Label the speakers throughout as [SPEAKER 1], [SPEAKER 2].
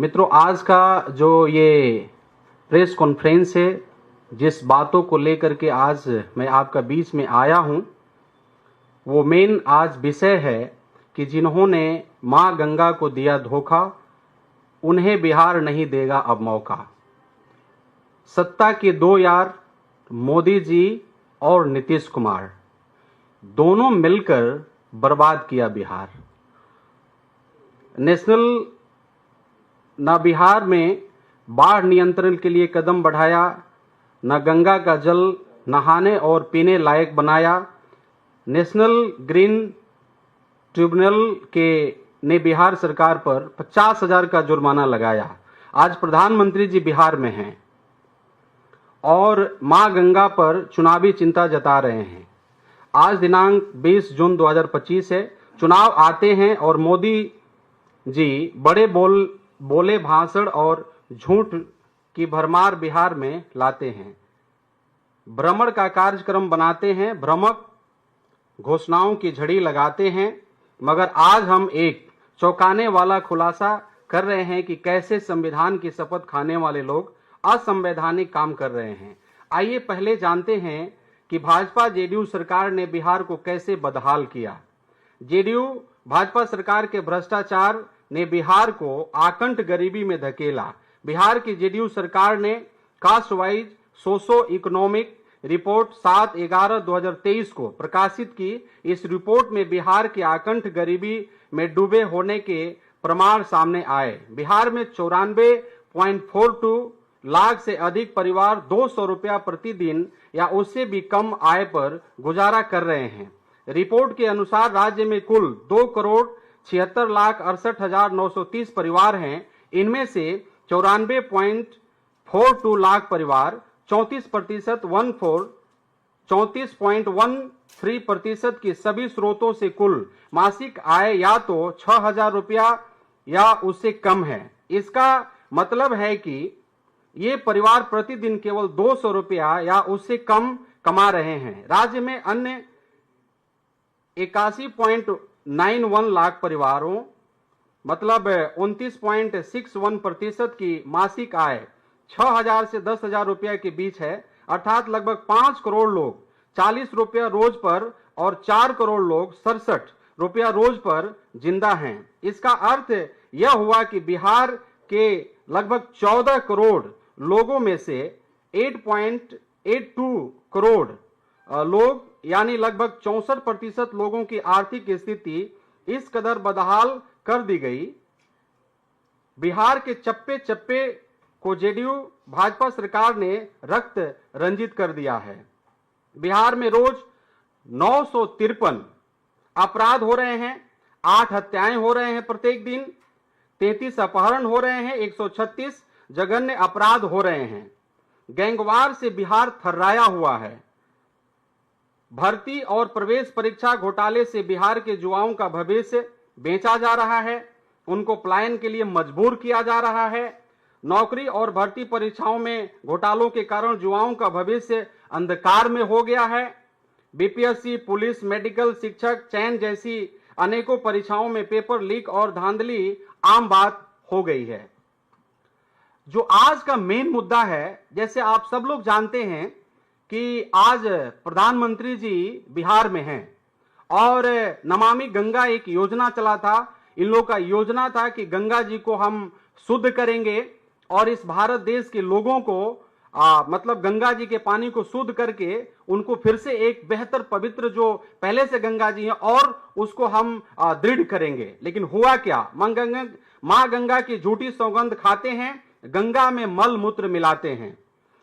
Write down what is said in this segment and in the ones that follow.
[SPEAKER 1] मित्रों, आज का जो ये प्रेस कॉन्फ्रेंस है, जिस बातों को लेकर के आज मैं आपका बीच में आया हूं, वो मेन आज विषय है कि जिन्होंने मां गंगा को दिया धोखा, उन्हें बिहार नहीं देगा अब मौका। सत्ता के दो यार, मोदी जी और नीतीश कुमार, दोनों मिलकर बर्बाद किया बिहार। नेशनल न बिहार में बाढ़ नियंत्रण के लिए कदम बढ़ाया, न गंगा का जल नहाने और पीने लायक बनाया। नेशनल ग्रीन ट्रिब्यूनल के ने बिहार सरकार पर 50,000 का जुर्माना लगाया। आज प्रधानमंत्री जी बिहार में हैं और मां गंगा पर चुनावी चिंता जता रहे हैं। आज दिनांक 20 जून 2025 है। चुनाव आते हैं और मोदी जी बड़े बोले भाषण और झूठ की भरमार बिहार में लाते हैं। भ्रमण का कार्यक्रम बनाते हैं, भ्रमक घोषणाओं की झड़ी लगाते हैं। मगर आज हम एक चौंकाने वाला खुलासा कर रहे हैं कि कैसे संविधान की शपथ खाने वाले लोग असंवैधानिक काम कर रहे हैं। आइए पहले जानते हैं कि भाजपा जेडीयू सरकार ने बिहार को कैसे बदहाल किया। जेडीयू भाजपा सरकार के भ्रष्टाचार ने बिहार को आकंठ गरीबी में धकेला। बिहार की जेडीयू सरकार ने caste wise socio economic report 7/11/2023 को प्रकाशित की। इस रिपोर्ट में बिहार के आकंठ गरीबी में डूबे होने के प्रमाण सामने आए। बिहार में 94.42 लाख से अधिक परिवार 200 रुपया प्रतिदिन या उससे भी कम आय पर गुजारा कर रहे हैं। रिपोर्ट के अनुसार राज्य में कुल 2,76,68,930 परिवार हैं। इनमें से 94.42 लाख परिवार 34.13% की सभी स्रोतों से कुल मासिक आय या तो 6,000 रुपया या उससे कम है। इसका मतलब है कि ये परिवार प्रतिदिन केवल 200 रुपया या उससे कम कमा रहे हैं। राज्य में अन्य 81.91 लाख परिवारों मतलब 29.61% की मासिक आय 6,000 से 10,000 रुपया के बीच है। अर्थात लगभग 5 करोड़ लोग 40 रुपया रोज पर और 4 करोड़ लोग 67 रुपया रोज पर जिंदा हैं। इसका अर्थ यह हुआ कि बिहार के लगभग 14 करोड़ लोगों में से 8.82 करोड़ लोग यानी लगभग 64% लोगों की आर्थिक स्थिति इस कदर बदहाल कर दी गई। बिहार के चप्पे चप्पे को जेडीयू भाजपा सरकार ने रक्त रंजित कर दिया है। बिहार में रोज 953 अपराध हो रहे हैं, 8 हत्याएं हो रहे हैं प्रत्येक दिन, 33 अपहरण हो रहे हैं, 136 जघन्य अपराध हो रहे हैं। गैंगवार से बिहार थर्राया हुआ है। भर्ती और प्रवेश परीक्षा घोटाले से बिहार के युवाओं का भविष्य बेचा जा रहा है, उनको पलायन के लिए मजबूर किया जा रहा है। नौकरी और भर्ती परीक्षाओं में घोटालों के कारण युवाओं का भविष्य अंधकार में हो गया है। बीपीएससी, पुलिस, मेडिकल, शिक्षक चयन जैसी अनेकों परीक्षाओं में पेपर लीक और धांधली आम बात हो गई है। जो आज का मेन मुद्दा है, जैसे आप सब लोग जानते हैं कि आज प्रधानमंत्री जी बिहार में हैं और नमामि गंगा एक योजना चला था। इन लोगों का योजना था कि गंगा जी को हम शुद्ध करेंगे और इस भारत देश के लोगों को मतलब गंगा जी के पानी को शुद्ध करके उनको फिर से एक बेहतर पवित्र जो पहले से गंगा जी है और उसको हम दृढ़ करेंगे। लेकिन हुआ क्या? मां गंगा की झूठी सौगंध खाते हैं, गंगा में मल मूत्र मिलाते हैं।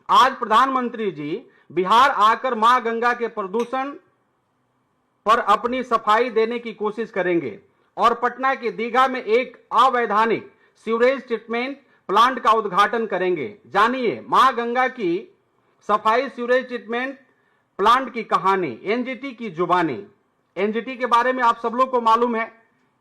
[SPEAKER 1] आज प्रधानमंत्री जी बिहार आकर मां गंगा के प्रदूषण पर अपनी सफाई देने की कोशिश करेंगे और पटना के दीघा में एक अवैधानिक सीवरेज ट्रीटमेंट प्लांट का उद्घाटन करेंगे। जानिए मां गंगा की सफाई सीवरेज ट्रीटमेंट प्लांट की कहानी, एनजीटी की जुबानी। एनजीटी के बारे में आप सब लोग को मालूम है,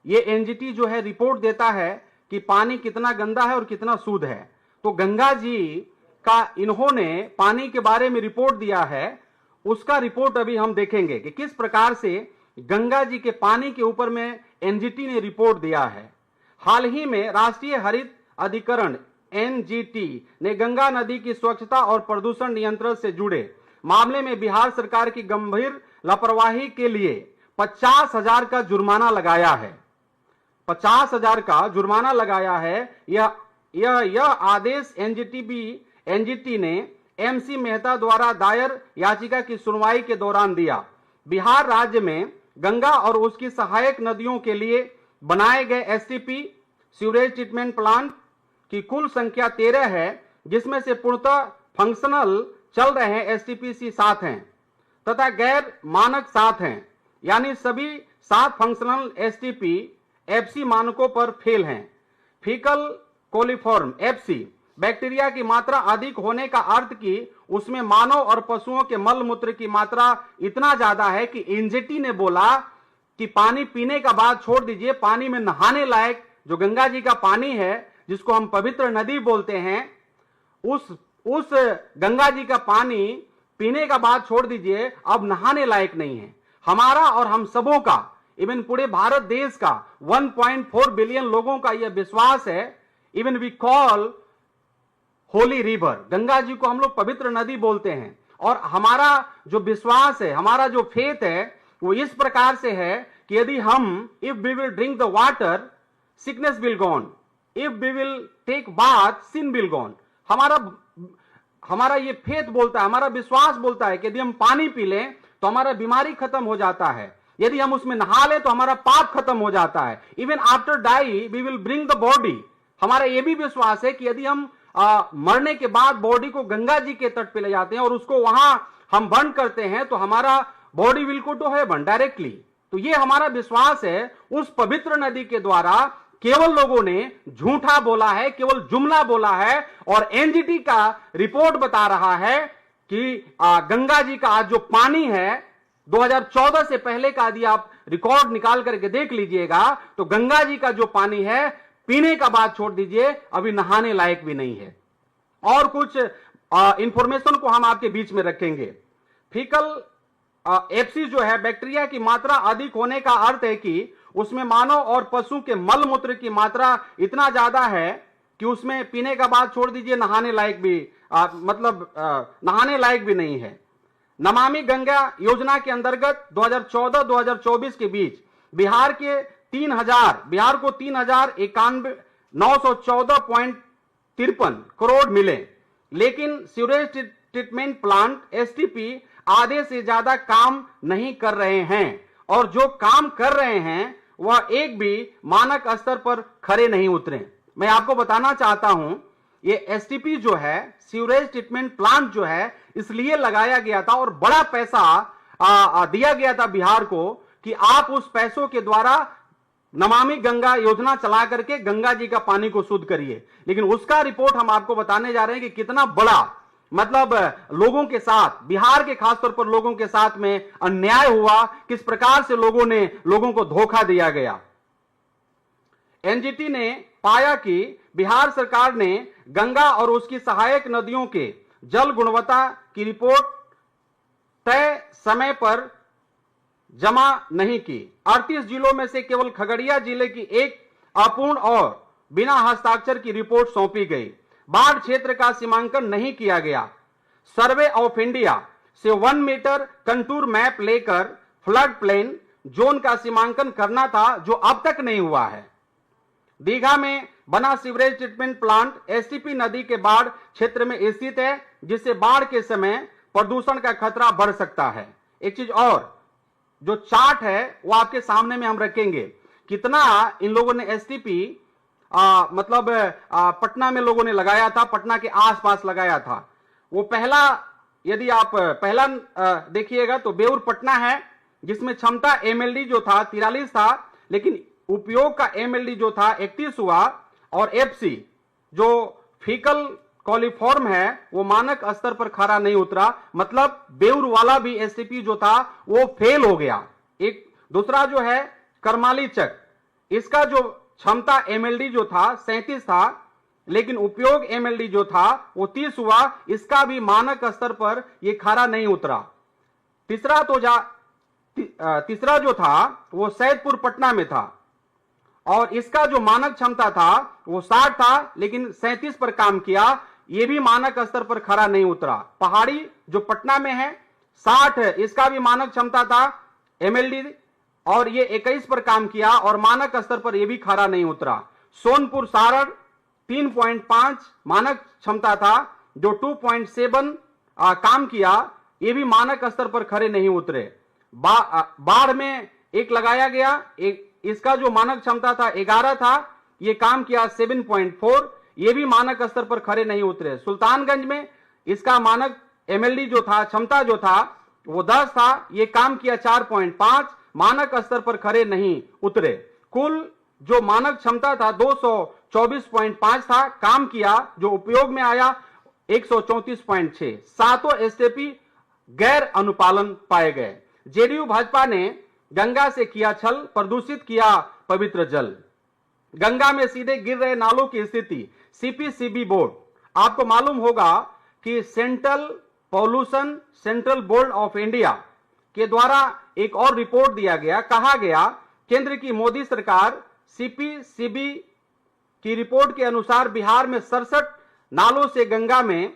[SPEAKER 1] ये एनजीटी जो है रिपोर्ट देता है कि पानी कितना गंदा है और कितना शुद्ध है। तो गंगा जी का इन्होंने पानी के बारे में रिपोर्ट दिया है, उसका रिपोर्ट अभी हम देखेंगे कि किस प्रकार से गंगा जी के पानी के ऊपर में एनजीटी ने रिपोर्ट दिया है। हाल ही में राष्ट्रीय हरित अधिकरण एनजीटी ने गंगा नदी की स्वच्छता और प्रदूषण नियंत्रण से जुड़े मामले में बिहार सरकार की गंभीर लापरवाही के लिए 50,000 का जुर्माना लगाया है। 50,000 का जुर्माना लगाया है। यह आदेश एनजीटी ने एमसी मेहता द्वारा दायर याचिका की सुनवाई के दौरान दिया। बिहार राज्य में गंगा और उसकी सहायक नदियों के लिए बनाए गए एसटीपी सीवरेज ट्रीटमेंट प्लांट की कुल संख्या 13 है, जिसमें से पूर्णतः फंक्शनल चल रहे एसटीपीसी 7 हैं तथा गैर मानक 7 हैं, यानी सभी 7 फंक्शनल एसटीपी एफसी मानकों पर फेल हैं। फीकल कोलिफॉर्म एफसी बैक्टीरिया की मात्रा अधिक होने का अर्थ कि उसमें मानव और पशुओं के मल मूत्र की मात्रा इतना ज्यादा है कि एनजीटी ने बोला कि पानी पीने का बाद छोड़ दीजिए, पानी में नहाने लायक जो गंगा जी का पानी है, जिसको हम पवित्र नदी बोलते हैं, उस गंगा जी का पानी पीने का बाद छोड़ दीजिए, अब नहाने लायक नहीं है। हमारा और हम सबों का, इवन पूरे भारत देश का 1.4 बिलियन लोगों का यह विश्वास है। Even we call holy river, Ganga ji को हम लोग पवित्र नदी बोलते हैं, और हमारा जो विश्वास है, हमारा जो फेथ है, वो इस प्रकार से है कि यदि हम if we will drink the water sickness will gone, if we will take bath sin will gone. हमारा ये फेथ बोलता है, हमारा विश्वास बोलता है कि यदि हम पानी पी लें तो हमारा बीमारी खत्म हो जाता है, यदि हम उसमें नहा लें तो हमारा पाप खत्म हो जाता है। Even after die we will bring the body. हमारा यह भी विश्वास है कि यदि हम मरने के बाद बॉडी को गंगा जी के तट पे ले जाते हैं और उसको वहां हम बर्न करते हैं तो हमारा body will go to heaven directly. तो ये हमारा विश्वास है। उस पवित्र नदी के द्वारा केवल लोगों ने झूठा बोला है, केवल जुमला बोला है, और एनजीटी का रिपोर्ट बता रहा है कि गंगा जी का आज जो पानी है 2014 से पहले का यदि आप रिकॉर्ड निकाल करके देख लीजिएगा तो गंगा जी का जो पानी है पीने का बाद छोड़ दीजिए, अभी नहाने लायक भी नहीं है। और कुछ इंफॉर्मेशन को हम आपके बीच में रखेंगे। फीकल एफसी जो है, बैक्टीरिया की मात्रा अधिक होने का अर्थ है कि उसमें मानव और पशु के मल मूत्र की मात्रा इतना ज्यादा है कि उसमें पीने का बाद छोड़ दीजिए, नहाने लायक भी नहाने लायक भी नहीं है। नमामि गंगा योजना के अंतर्गत 2014-2024 के बीच बिहार को 3,914.53 करोड़ मिले, लेकिन सीवरेज ट्रीटमेंट प्लांट एसटीपी आधे से ज्यादा काम नहीं कर रहे हैं, और जो काम कर रहे हैं वह एक भी मानक स्तर पर खरे नहीं उतरे। मैं आपको बताना चाहता हूं, ये एसटीपी जो है, सीवरेज ट्रीटमेंट प्लांट जो है, इसलिए लगाया गया था और बड़ा पैसा दिया गया था बिहार को कि आप उस पैसों के द्वारा नमामि गंगा योजना चला करके गंगा जी का पानी को शुद्ध करिए। लेकिन उसका रिपोर्ट हम आपको बताने जा रहे हैं कि कितना बड़ा लोगों के साथ, बिहार के खासतौर पर लोगों के साथ में अन्याय हुआ, किस प्रकार से लोगों को धोखा दिया गया। एनजीटी ने पाया कि बिहार सरकार ने गंगा और उसकी सहायक नदियों के जल गुणवत्ता की रिपोर्ट तय समय पर जमा नहीं की। 38 जिलों में से केवल खगड़िया जिले की एक अपूर्ण और बिना हस्ताक्षर की रिपोर्ट सौंपी गई। बाढ़ क्षेत्र का सीमांकन नहीं किया गया। सर्वे ऑफ इंडिया से 1 मीटर कंटूर मैप लेकर फ्लड प्लेन जोन का सीमांकन करना था, जो अब तक नहीं हुआ है। दीघा में बना सीवरेज ट्रीटमेंट प्लांट एसटीपी नदी के बाढ़ क्षेत्र में स्थित है, जिससे बाढ़ के समय प्रदूषण का खतरा बढ़ सकता है। एक चीज और, जो चार्ट है वो आपके सामने में हम रखेंगे, कितना इन लोगों ने एसटीपी पटना में लोगों ने लगाया था, पटना के आसपास लगाया था। वो पहला, यदि आप पहला देखिएगा तो बेउर पटना है, जिसमें क्षमता एमएलडी जो था 43 था, लेकिन उपयोग का एमएलडी जो था 31 हुआ, और एफसी जो फीकल कॉलिफॉर्म है वो मानक स्तर पर खरा नहीं उतरा, मतलब बेउर वाला भी एसटीपी जो था वो फेल हो गया। एक दूसरा जो है करमाली चक, इसका जो क्षमता एमएलडी जो था 37 था, लेकिन उपयोग एमएलडी जो था वो 30 हुआ, इसका भी मानक स्तर पर ये खरा नहीं उतरा। तीसरा जो था वो सैदपुर पटना में था, और इसका जो मानक क्षमता था वो 60 था, लेकिन 37 पर काम किया। ये भी मानक स्तर पर खरा नहीं उतरा। पहाड़ी जो पटना में है 60 है, इसका भी मानक क्षमता था एमएलडी, और ये 21 पर काम किया और मानक स्तर पर ये भी खरा नहीं उतरा। सोनपुर सारण 3.5 मानक क्षमता था, जो 2.7 काम किया, ये भी मानक स्तर पर खरे नहीं उतरे। बाढ़ में एक लगाया गया, इसका जो मानक क्षमता था 11 था, ये काम किया 7.4, ये भी मानक स्तर पर खरे नहीं उतरे। सुल्तानगंज में इसका मानक एमएलडी जो था, क्षमता जो था वो 10 था, ये काम किया 4.5, मानक स्तर पर खरे नहीं उतरे। कुल जो मानक क्षमता था 224.5 था, काम किया जो उपयोग में आया 134.6। सातों एसटीपी गैर अनुपालन पाए गए। जेडीयू भाजपा ने गंगा से किया छल, प्रदूषित किया पवित्र जल। गंगा में सीधे गिर रहे नालों की स्थिति, सीपीसीबी बोर्ड, आपको मालूम होगा कि सेंट्रल बोर्ड ऑफ इंडिया के द्वारा एक और रिपोर्ट दिया गया। कहा गया केंद्र की मोदी सरकार सीपीसीबी की रिपोर्ट के अनुसार बिहार में 67 नालों से गंगा में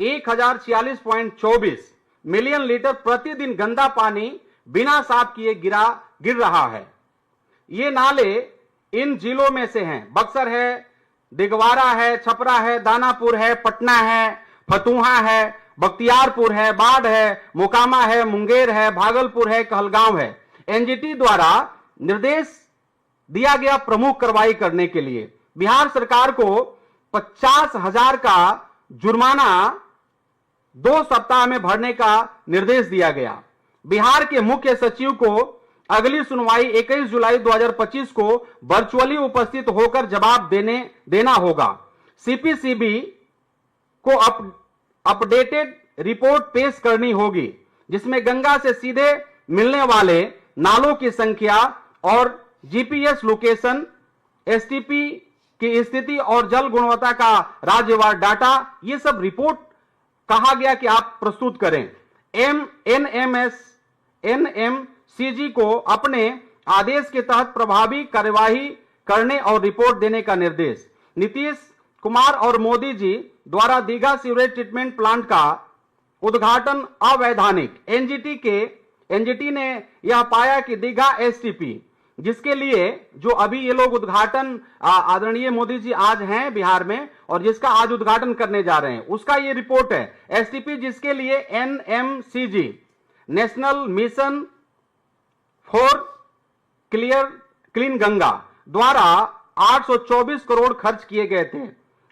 [SPEAKER 1] 1046.24 मिलियन लीटर प्रतिदिन गंदा पानी बिना साफ किए गिर रहा है। ये नाले इन जिलों में से हैं, बक्सर है, दिगवारा है, छपरा है, दानापुर है, पटना है, फतुहा है, बख्तियारपुर है, बाढ़ है, मोकामा है, मुंगेर है, भागलपुर है, कहलगांव है। एनजीटी द्वारा निर्देश दिया गया प्रमुख कार्रवाई करने के लिए बिहार सरकार को 50,000 का जुर्माना 2 सप्ताह में भरने का निर्देश दिया गया। बिहार के मुख्य सचिव को अगली सुनवाई 21 जुलाई 2025 को वर्चुअली उपस्थित होकर जवाब देना होगा। सीपीसीबी को अपडेटेड रिपोर्ट पेश करनी होगी, जिसमें गंगा से सीधे मिलने वाले नालों की संख्या और जीपीएस लोकेशन, एसटीपी की स्थिति और जल गुणवत्ता का राज्यवार डाटा, ये सब रिपोर्ट कहा गया कि आप प्रस्तुत करें। एनएमसीजी को अपने आदेश के तहत प्रभावी कार्यवाही करने और रिपोर्ट देने का निर्देश। नीतीश कुमार और मोदी जी द्वारा दीघा सीवरेज ट्रीटमेंट प्लांट का उद्घाटन अवैधानिक। एनजीटी ने यह पाया कि दीघा एसटीपी, जिसके लिए जो अभी ये लोग उद्घाटन आदरणीय मोदी जी आज हैं बिहार में और जिसका आज उद्घाटन करने जा रहे हैं, उसका ये रिपोर्ट है। एसटीपी जिसके लिए NMCG national mission for clean Ganga द्वारा 824 करोड़ खर्च किए गए थे,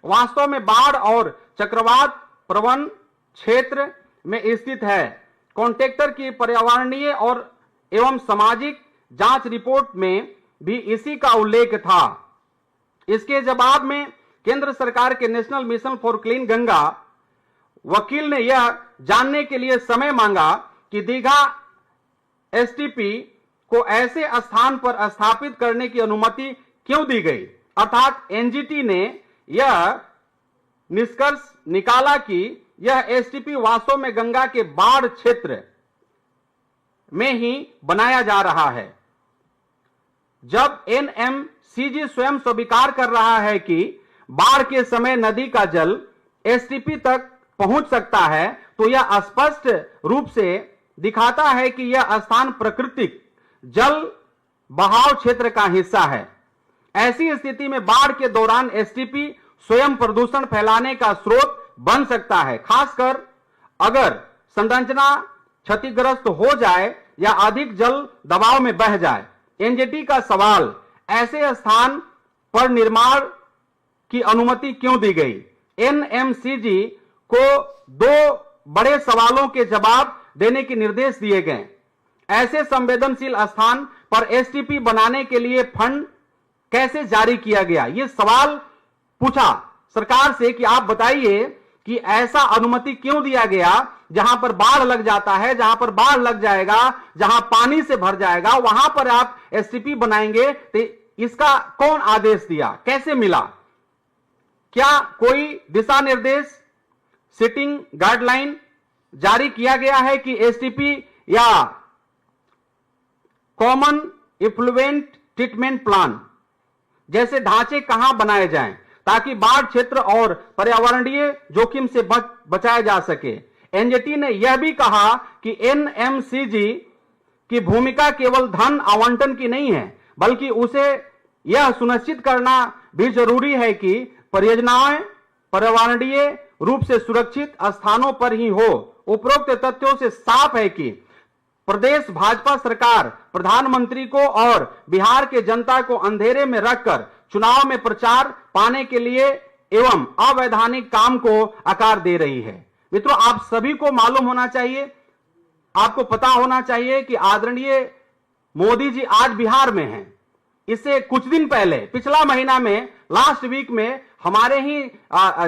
[SPEAKER 1] वास्तव में बाढ़ और चक्रवात प्रवण क्षेत्र में स्थित है। कॉन्ट्रैक्टर की पर्यावरणीय और एवं सामाजिक जांच रिपोर्ट में भी इसी का उल्लेख था। इसके जवाब में केंद्र सरकार के national mission for clean Ganga वकील ने यह जानने के लिए समय मांगा कि दीघा एसटीपी को ऐसे स्थान पर स्थापित करने की अनुमति क्यों दी गई, अर्थात एनजीटी ने यह निष्कर्ष निकाला कि यह एसटीपी वास्तव में गंगा के बाढ़ क्षेत्र में ही बनाया जा रहा है। जब एनएमसीजी स्वयं स्वीकार कर रहा है कि बाढ़ के समय नदी का जल एसटीपी तक पहुंच सकता है, तो यह स्पष्ट रूप से दिखाता है कि यह स्थान प्राकृतिक जल बहाव क्षेत्र का हिस्सा है। ऐसी स्थिति में बाढ़ के दौरान एसटीपी स्वयं प्रदूषण फैलाने का स्रोत बन सकता है, खासकर अगर संरचना क्षतिग्रस्त हो जाए या अधिक जल दबाव में बह जाए। एनजीटी का सवाल, ऐसे स्थान पर निर्माण की अनुमति क्यों दी गई? एनएमसीजी को 2 बड़े सवालों के जवाब देने के निर्देश दिए गए। ऐसे संवेदनशील स्थान पर एसटीपी बनाने के लिए फंड कैसे जारी किया गया? यह सवाल पूछा सरकार से कि आप बताइए कि ऐसा अनुमति क्यों दिया गया जहां पर बाढ़ लग जाता है, जहां पर बाढ़ लग जाएगा, जहां पानी से भर जाएगा, वहां पर आप एसटीपी बनाएंगे, तो इसका कौन आदेश दिया, कैसे मिला? क्या कोई दिशा निर्देश, सिटिंग गाइडलाइन जारी किया गया है कि एसटीपी या कॉमन इफ्लुएंट ट्रीटमेंट प्लान जैसे ढांचे कहां बनाए जाएं ताकि बाढ़ क्षेत्र और पर्यावरणीय जोखिम से बचाया जा सके। एनजीटी ने यह भी कहा कि एनएमसीजी की भूमिका केवल धन आवंटन की नहीं है, बल्कि उसे यह सुनिश्चित करना भी जरूरी है कि परियोजनाएं पर्यावरणीय रूप से सुरक्षित स्थानों पर ही हो। उपरोक्त तथ्यों से साफ है कि प्रदेश भाजपा सरकार प्रधानमंत्री को और बिहार के जनता को अंधेरे में रखकर चुनाव में प्रचार पाने के लिए एवं अवैधानिक काम को आकार दे रही है। मित्रों, आप सभी को मालूम होना चाहिए, आपको पता होना चाहिए कि आदरणीय मोदी जी आज बिहार में हैं। इससे कुछ दिन पहले पिछला महीना में लास्ट वीक में हमारे ही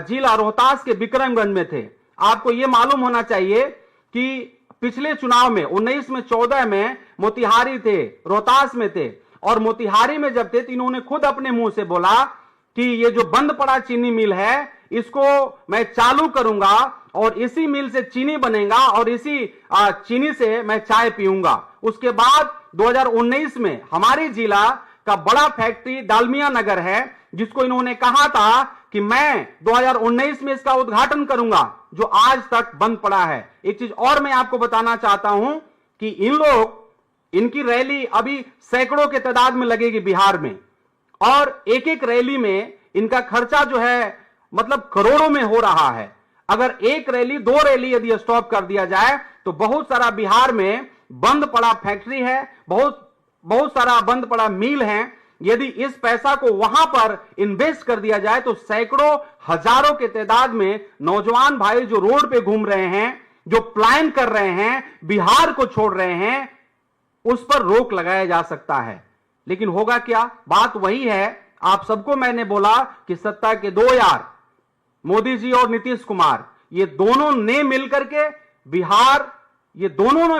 [SPEAKER 1] जिला रोहतास के विक्रमगंज में थे। आपको यह मालूम होना चाहिए कि पिछले चुनाव में 19 में 14 में मोतिहारी थे, रोहतास में थे, और मोतिहारी में जब थे तो इन्होंने खुद अपने मुंह से बोला कि ये जो बंद पड़ा चीनी मिल है इसको मैं चालू करूंगा और इसी मिल से चीनी बनेगा और इसी चीनी से मैं चाय पीऊंगा। उसके बाद 2019 में हमारे जिला का बड़ा फैक्ट्री डालमिया नगर है, जिसको इन्होंने कहा था कि मैं 2019 में इसका उद्घाटन करूंगा, जो आज तक बंद पड़ा है। एक चीज और मैं आपको बताना चाहता हूं कि इनकी रैली अभी सैकड़ों के तादाद में लगेगी बिहार में, और एक एक रैली में इनका खर्चा जो है मतलब करोड़ों में हो रहा है। अगर एक रैली 2 रैली यदि स्टॉप कर दिया जाए तो बहुत सारा बिहार में बंद पड़ा फैक्ट्री है, बहुत सारा बंद पड़ा मिल है। यदि इस पैसा को वहां पर इन्वेस्ट कर दिया जाए तो सैकड़ों हजारों के तादाद में नौजवान भाई जो रोड पे घूम रहे हैं, जो प्लान कर रहे हैं, बिहार को छोड़ रहे हैं, उस पर रोक लगाया जा सकता है। लेकिन होगा क्या? बात वही है, आप सबको मैंने बोला कि सत्ता के 2 यार मोदी जी और नीतीश कुमार, ये दोनों ने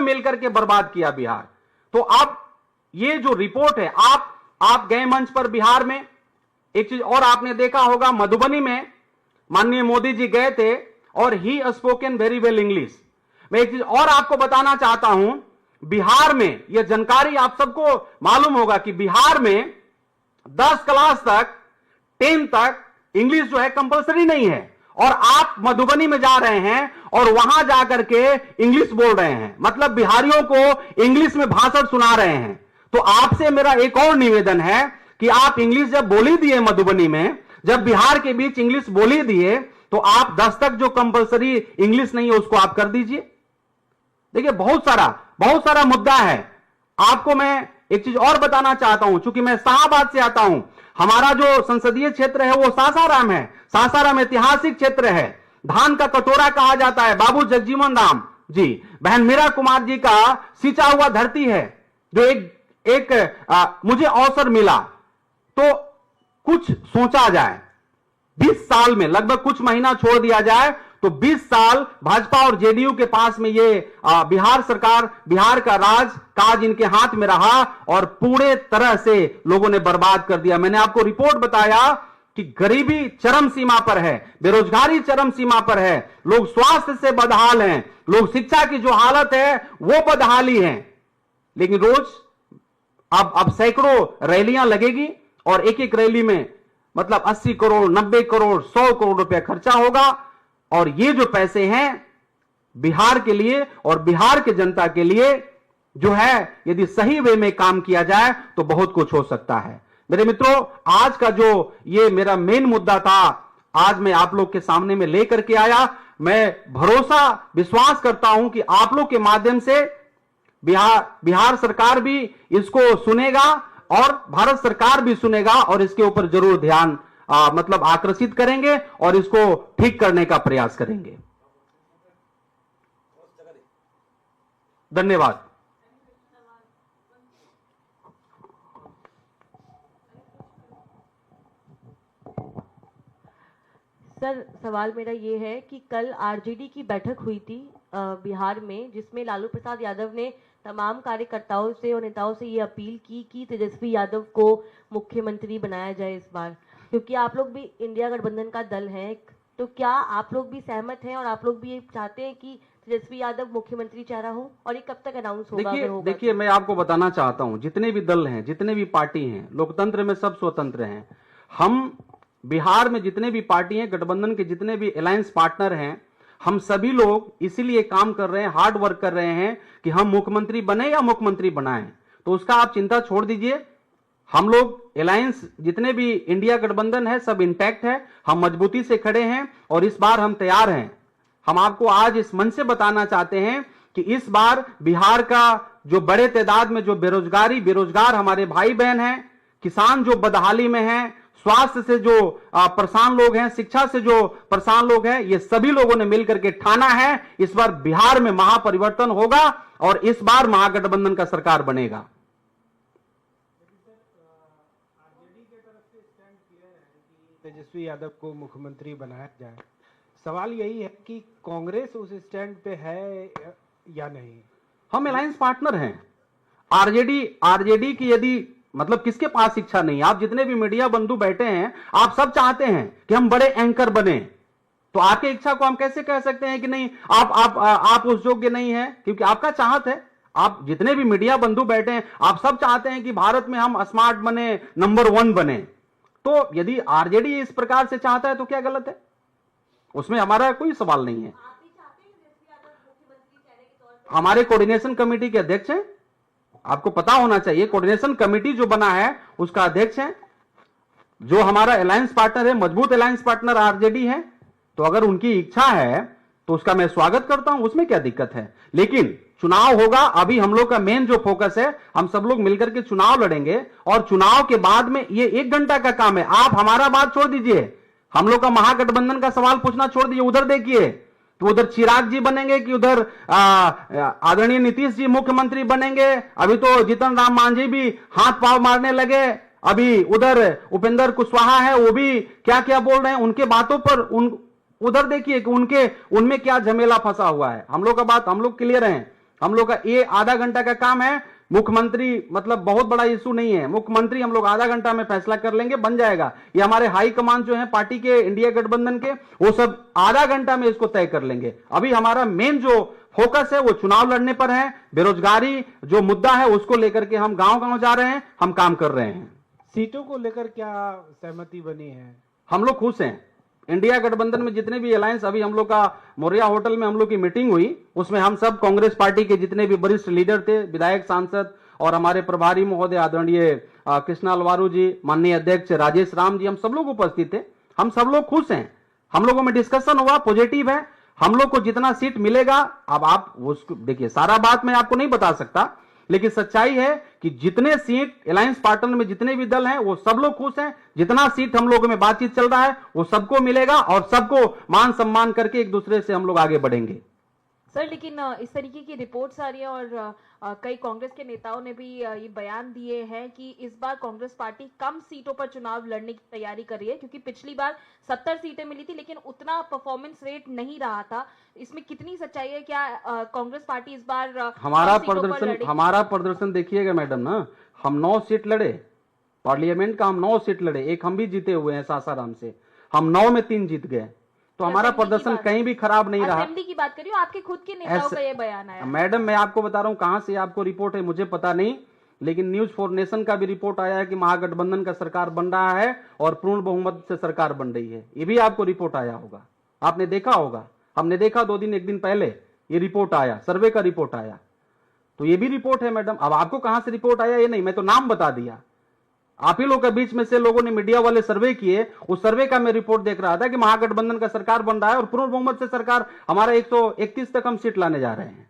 [SPEAKER 1] मिलकर के बर्बाद किया बिहार। तो अब ये जो रिपोर्ट है, आप गए मंच पर बिहार में, एक चीज और आपने देखा होगा, मधुबनी में माननीय मोदी जी गए थे और ही स्पोकन वेरी वेल इंग्लिश। मैं एक चीज और आपको बताना चाहता हूं, बिहार में यह जानकारी आप सबको मालूम होगा कि बिहार में 10 क्लास तक 10 तक इंग्लिश जो है कंपलसरी नहीं है, और आप मधुबनी में जा रहे हैं और वहां जाकर के इंग्लिश बोल रहे हैं, मतलब बिहारियों को इंग्लिश में भाषण सुना रहे हैं। तो आपसे मेरा एक और निवेदन है कि आप इंग्लिश जब बोली दिए मधुबनी में, जब बिहार के बीच इंग्लिश बोली दिए, तो आप 10 तक जो कंपलसरी इंग्लिश नहीं है उसको आप कर दीजिए। देखिए, बहुत सारा मुद्दा है। आपको मैं एक चीज और बताना चाहता हूं, चूंकि मैं शाहबाद से आता हूं, हमारा जो संसदीय क्षेत्र है वो सासाराम है। सासाराम ऐतिहासिक क्षेत्र है, धान का कटोरा कहा जाता है, बाबू जगजीवन राम जी, बहन मीरा कुमार जी का सिंचा हुआ धरती है। जो मुझे अवसर मिला तो कुछ सोचा जाए, 20 साल में लगभग कुछ महीना छोड़ दिया जाए तो 20 साल भाजपा और जेडीयू के पास में ये बिहार सरकार, बिहार का काज इनके हाथ में रहा और पूरे तरह से लोगों ने बर्बाद कर दिया। मैंने आपको रिपोर्ट बताया कि गरीबी चरम सीमा पर है, बेरोजगारी चरम सीमा पर है, लोग स्वास्थ्य से बदहाल हैं, लोग शिक्षा की जो हालत है वो बदहाली है। लेकिन रोज अब सैकड़ों रैलियां लगेगी और एक एक रैली में मतलब 80 करोड़, 90 करोड़, 100 करोड़ रुपया खर्चा होगा, और ये जो पैसे हैं बिहार के लिए और बिहार के जनता के लिए जो है, यदि सही वे में काम किया जाए तो बहुत कुछ हो सकता है। मेरे मित्रों, आज का जो ये मेरा मेन मुद्दा था, आज मैं आप लोग के सामने में लेकर के आया। मैं विश्वास करता हूं कि आप लोग के माध्यम से बिहार सरकार भी इसको सुनेगा और भारत सरकार भी सुनेगा और इसके ऊपर जरूर ध्यान मतलब आकर्षित करेंगे और इसको ठीक करने का प्रयास करेंगे। धन्यवाद।
[SPEAKER 2] सर, सवाल मेरा ये है कि कल आरजेडी की बैठक हुई थी बिहार में, जिसमें लालू प्रसाद यादव ने तमाम कार्यकर्ताओं से और नेताओं से ये अपील की कि तेजस्वी यादव को मुख्यमंत्री बनाया जाए इस बार, क्योंकि आप लोग भी इंडिया गठबंधन का दल हैं। तो क्या आप लोग भी सहमत हैं और आप लोग भी ये चाहते हैं कि तेजस्वी यादव मुख्यमंत्री चेहरा हो, और ये कब तक अनाउंस होगा? अगर होगा
[SPEAKER 1] देखिए मैं आपको बताना चाहता हूं, जितने भी दल हैं, जितने भी पार्टी हैं, लोकतंत्र में सब स्वतंत्र हैं। हम बिहार में जितने भी पार्टी हैं, गठबंधन के जितने भी अलायंस पार्टनर हैं, हम सभी लोग इसीलिए काम कर रहे हैं, हार्ड वर्क कर रहे हैं कि हम मुख्यमंत्री बने या मुख्यमंत्री बनाएं। तो उसका आप चिंता छोड़ दीजिए। हम लोग अलायंस जितने भी इंडिया गठबंधन है सब इंटैक्ट है, हम मजबूती से खड़े हैं और इस बार हम तैयार हैं। हम आपको आज इस मन से बताना चाहते हैं कि इस बार बिहार का जो बड़े तादाद में जो बेरोजगार हमारे भाई बहन हैं, किसान जो बदहाली में हैं, स्वास्थ्य से जो परेशान लोग हैं, शिक्षा से जो परेशान लोग हैं, ये सभी लोगों ने मिलकर के ठाना है इस बार बिहार में महापरिवर्तन होगा और इस बार महागठबंधन का सरकार बनेगा।
[SPEAKER 3] तेजस्वी यादव को मुख्यमंत्री बनाया जाए। सवाल यही है कि कांग्रेस उस स्टैंड पे है या नहीं।
[SPEAKER 1] हम अलायंस पार्टनर हैं। आरजेडी की यदि मतलब किसके पास इच्छा नहीं? आप जितने भी मीडिया बंधु बैठे हैं, आप सब चाहते हैं कि हम बड़े एंकर बने। तो आपकी इच्छा को हम कैसे कह सकते हैं कि नहीं आप उस योग्य नहीं है? क्योंकि आपका चाहत है। आप जितने भी मीडिया बंधु बैठे हैं, आप सब चाहते हैं कि भारत में हम स्मार्ट बने, नंबर 1 बने। तो यदि आरजेडी इस प्रकार से चाहता है तो क्या गलत है? उसमें हमारा कोई सवाल नहीं है। हमारे कोऑर्डिनेशन कमेटी के अध्यक्ष हैं, आपको पता होना चाहिए। कोऑर्डिनेशन कमेटी जो बना है उसका अध्यक्ष है। जो हमारा अलायंस पार्टनर है, मजबूत अलायंस पार्टनर आरजेडी है। तो अगर उनकी इच्छा है तो उसका मैं स्वागत करता हूं, उसमें क्या दिक्कत है। लेकिन चुनाव होगा, अभी हम लोग का मेन जो फोकस है, हम सब लोग मिलकर के चुनाव लड़ेंगे और चुनाव के बाद में ये 1 घंटा का काम है। आप हमारा बात छोड़ दीजिए, हम लोग का महागठबंधन का सवाल पूछना छोड़ दीजिए। उधर देखिए तो उधर चिराग जी बनेंगे कि उधर आदरणीय नीतीश जी मुख्यमंत्री बनेंगे। अभी तो जीतन राम मांझी भी हाथ पांव मारने लगे। अभी उधर उपेंद्र कुशवाहा है, वो भी क्या क्या बोल रहे हैं। उनके बातों पर उधर देखिए कि उनमें क्या झमेला फंसा हुआ है। हम लोग का बात, हम लोग क्लियर हैं। हम लोग का ये आधा घंटा का काम है। मुख्यमंत्री मतलब बहुत बड़ा इशू नहीं है। मुख्यमंत्री हम लोग आधा घंटा में फैसला कर लेंगे, बन जाएगा। ये हमारे हाई कमान जो है पार्टी के, इंडिया गठबंधन के, वो सब आधा घंटा में इसको तय कर लेंगे। अभी हमारा मेन जो फोकस है वो चुनाव लड़ने पर है। बेरोजगारी जो मुद्दा है उसको लेकर के हम गांव-गांव जा रहे हैं, हम काम कर रहे हैं।
[SPEAKER 3] सीटों को लेकर क्या सहमति बनी है?
[SPEAKER 1] हम लोग खुश हैं। इंडिया गठबंधन में जितने भी अलायंस, अभी हम लोग का मोरिया होटल में हम लोग की मीटिंग हुई, उसमें हम सब कांग्रेस पार्टी के जितने भी वरिष्ठ लीडर थे, विधायक, सांसद और हमारे प्रभारी महोदय आदरणीय कृष्णाल वारू जी, माननीय अध्यक्ष राजेश राम जी, हम सब लोग उपस्थित थे। हम सब लोग खुश हैं। हम लोगों में डिस्कशन हुआ, पॉजिटिव है। हम लोग को जितना सीट मिलेगा, अब आप उसको देखिए, सारा बात मैं आपको नहीं बता सकता, लेकिन सच्चाई है कि जितने सीट अलायंस पार्टनर में जितने भी दल हैं वो सब लोग खुश हैं। जितना सीट हम लोगों में बातचीत चल रहा है वो सबको मिलेगा और सबको मान सम्मान करके एक दूसरे से हम लोग आगे बढ़ेंगे।
[SPEAKER 2] सर, लेकिन इस तरीके की रिपोर्ट्स आ रही है और कई कांग्रेस के नेताओं ने भी ये बयान दिए हैं कि इस बार कांग्रेस पार्टी कम सीटों पर चुनाव लड़ने की तैयारी कर रही है, क्योंकि पिछली बार 70 सीटें मिली थी लेकिन उतना परफॉर्मेंस रेट नहीं रहा था। इसमें कितनी सच्चाई है? क्या कांग्रेस पार्टी इस बार
[SPEAKER 1] हमारा प्रदर्शन देखिएगा मैडम ना। हम 9 सीट लड़े पार्लियामेंट का, हम 9 सीट लड़े। एक हम भी जीते हुए हैं सासाराम से। हम 9 में 3 जीत गए। तो हमारा प्रदर्शन कहीं भी खराब नहीं रहा।
[SPEAKER 2] असेंबली की बात करिए, आपके खुद के नेताओं का ये बयान आया।
[SPEAKER 1] मैडम मैं आपको बता रहा हूं, कहां से आपको रिपोर्ट है मुझे पता नहीं, लेकिन न्यूज फॉर नेशन का भी रिपोर्ट आया है कि महागठबंधन का सरकार बन रहा है और पूर्ण बहुमत से सरकार बन रही है। ये भी आपको रिपोर्ट आया होगा, आपने देखा होगा। हमने देखा 2 दिन 1 दिन पहले ये रिपोर्ट आया, सर्वे का रिपोर्ट आया। तो ये भी रिपोर्ट है मैडम। अब आपको कहां से रिपोर्ट आया ये नहीं, मैं तो नाम बता दिया। आप ही लोग के बीच में से लोगों ने, मीडिया वाले सर्वे किए, उस सर्वे का मैं रिपोर्ट देख रहा था कि महागठबंधन का सरकार बन रहा है और पूर्ण बहुमत से सरकार हमारा 131 तक हम सीट लाने जा रहे हैं।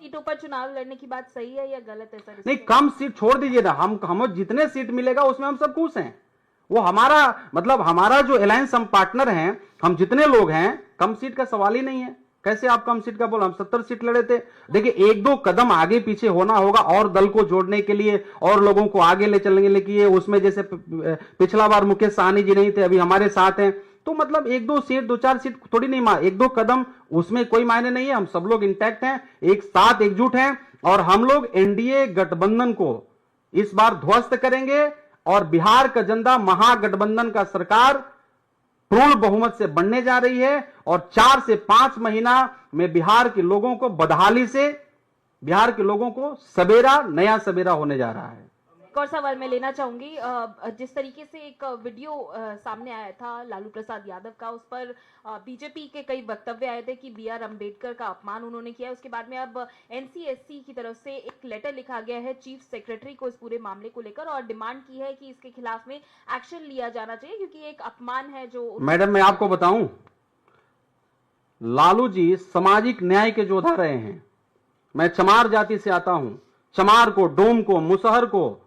[SPEAKER 2] सीटों पर चुनाव लड़ने की बात सही है या गलत है सर?
[SPEAKER 1] नहीं, कम सीट छोड़ दीजिए ना। हम जितने सीट मिलेगा उसमें हम सब खुश हैं। वो हमारा मतलब हमारा जो अलायंस हम पार्टनर हैं, हम जितने लोग हैं, कम सीट का सवाल ही नहीं है। कैसे आप कम सीट का बोल? हम 70 सीट लड़े थे। देखिए 1-2 कदम आगे पीछे होना होगा और दल को जोड़ने के लिए और लोगों को आगे ले चलने के लिए। उसमें जैसे पिछला बार मुकेश सहनी जी नहीं थे, अभी हमारे साथ हैं। तो मतलब 1-2 सीट, 2-4 सीट थोड़ी नहीं, 1-2 कदम, उसमें कोई मायने नहीं है। हम सब लोग इंटैक्ट हैं, एक साथ एकजुट हैं और हम लोग एनडीए गठबंधन को इस बार ध्वस्त करेंगे और बिहार का जनता महागठबंधन का सरकार पूर्ण बहुमत से बनने जा रही है और 4 से 5 महीना में बिहार के लोगों को बदहाली से बिहार के लोगों को सवेरा नया सवेरा होने जा रहा है।
[SPEAKER 4] एक और सवाल मैं लेना चाहूंगी। जिस तरीके से एक वीडियो सामने आया था लालू प्रसाद यादव का, उस पर बीजेपी के कई वक्तव्य आए थे कि बी.आर. अम्बेडकर का अपमान उन्होंने किया। उसके बाद में अब एनसीएससी की तरफ से एक लेटर लिखा गया है चीफ सेक्रेटरी को इस पूरे मामले को लेकर और डिमांड की है कि इसके खिलाफ में एक्शन लिया जाना चाहिए क्योंकि एक अपमान है जो।
[SPEAKER 1] मैडम, मैं आपको बताऊं, लालू जी सामाजिक न्याय के योद्धा रहे हैं। मैं चमार जाति से आता हूं। चमार को, डोम को, मुसहर को,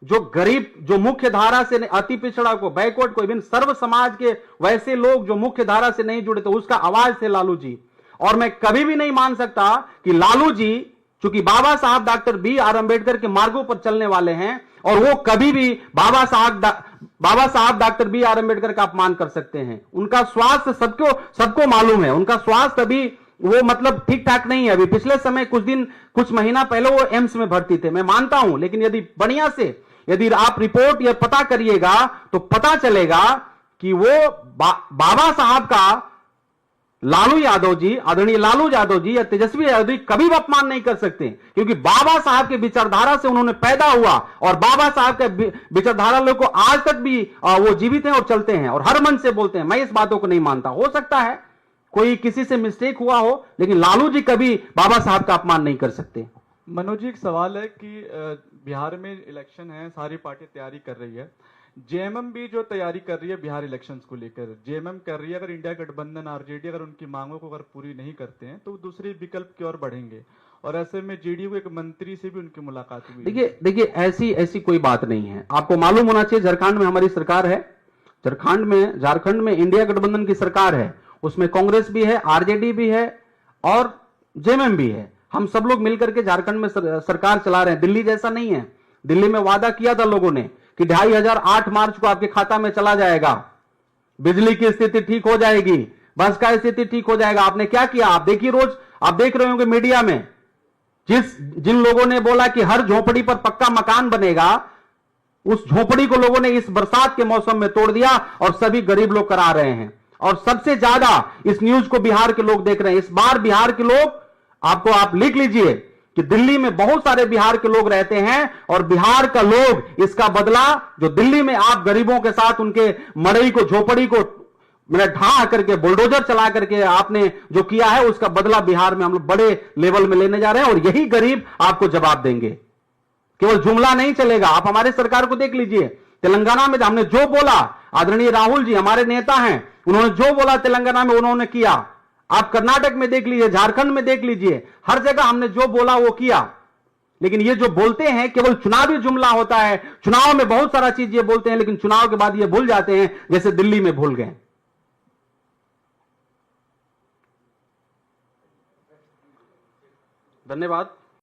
[SPEAKER 1] जो गरीब, जो मुख्य धारा से, अति पिछड़ा को, बैकवर्ड को, इवन सर्व समाज के वैसे लोग जो मुख्य धारा से नहीं जुड़े थे, उसका आवाज थे लालू जी। और मैं कभी भी नहीं मान सकता कि लालू जी, चूंकि बाबा साहब डॉक्टर बी.आर. अम्बेडकर के मार्गों पर चलने वाले हैं और वो कभी भी बाबा साहब डॉक्टर बी.आर. अम्बेडकर का अपमान कर सकते हैं। उनका स्वास्थ्य सबको मालूम है। उनका स्वास्थ्य अभी वो मतलब ठीक ठाक नहीं है। अभी पिछले समय कुछ महीना पहले वो एम्स में भर्ती थे, मैं मानता हूं। लेकिन यदि आप रिपोर्ट या पता करिएगा तो पता चलेगा कि वो बाबा साहब का लालू यादव जी, आदरणीय लालू यादव जी या तेजस्वी यादव जी कभी भी अपमान नहीं कर सकते, क्योंकि बाबा साहब के विचारधारा से उन्होंने पैदा हुआ और बाबा साहब के विचारधारा लोग को आज तक भी वो जीवित हैं और चलते हैं और हर मन से बोलते हैं। मैं इस बातों को नहीं मानता। हो सकता है कोई किसी से मिस्टेक हुआ हो, लेकिन लालू जी कभी बाबा साहब का अपमान नहीं कर सकते।
[SPEAKER 5] मनोज जी, एक सवाल है कि बिहार में इलेक्शन है, सारी पार्टी तैयारी कर रही है, जेएमएम भी जो तैयारी कर रही है बिहार इलेक्शंस को लेकर, जेएमएम कर रही है अगर इंडिया गठबंधन आरजेडी अगर उनकी मांगों को अगर पूरी नहीं करते हैं तो दूसरे विकल्प की ओर बढ़ेंगे और ऐसे में जेडीयू के एक मंत्री से भी उनकी मुलाकात हुई।
[SPEAKER 1] देखिए ऐसी कोई बात नहीं है। आपको मालूम होना चाहिए झारखंड में हमारी सरकार है, झारखंड में इंडिया गठबंधन की सरकार है, उसमें कांग्रेस भी है, आरजेडी भी है और जेएमएम भी है। हम सब लोग मिलकर के झारखंड में सरकार चला रहे हैं। दिल्ली जैसा नहीं है। दिल्ली में वादा किया था लोगों ने कि 2500 मार्च को आपके खाता में चला जाएगा, बिजली की स्थिति ठीक हो जाएगी, बस का स्थिति ठीक हो जाएगा। आपने क्या किया? आप देखिए, रोज आप देख रहे होंगे मीडिया में जिन लोगों ने बोला कि हर झोपड़ी पर पक्का मकान बनेगा, उस झोपड़ी को लोगों ने इस बरसात के मौसम में तोड़ दिया और सभी गरीब लोग करा रहे हैं। और सबसे ज्यादा इस न्यूज को बिहार के लोग देख रहे हैं। इस बार बिहार के लोग, आप लिख लीजिए कि दिल्ली में बहुत सारे बिहार के लोग रहते हैं और बिहार का लोग इसका बदला, जो दिल्ली में आप गरीबों के साथ उनके मड़ई को, झोपड़ी को ढा करके, बुलडोजर चला करके आपने जो किया है, उसका बदला बिहार में हम लोग बड़े लेवल में लेने जा रहे हैं और यही गरीब आपको जवाब देंगे। केवल जुमला नहीं चलेगा। आप हमारे सरकार को देख लीजिए, तेलंगाना में हमने जो बोला, आदरणीय राहुल जी हमारे नेता हैं, उन्होंने जो बोला तेलंगाना में उन्होंने किया। आप कर्नाटक में देख लीजिए, झारखंड में देख लीजिए, हर जगह हमने जो बोला वो किया। लेकिन ये जो बोलते हैं केवल चुनावी जुमला होता है। चुनाव में बहुत सारा चीज ये बोलते हैं, लेकिन चुनाव के बाद ये भूल जाते हैं, जैसे दिल्ली में भूल गए। धन्यवाद।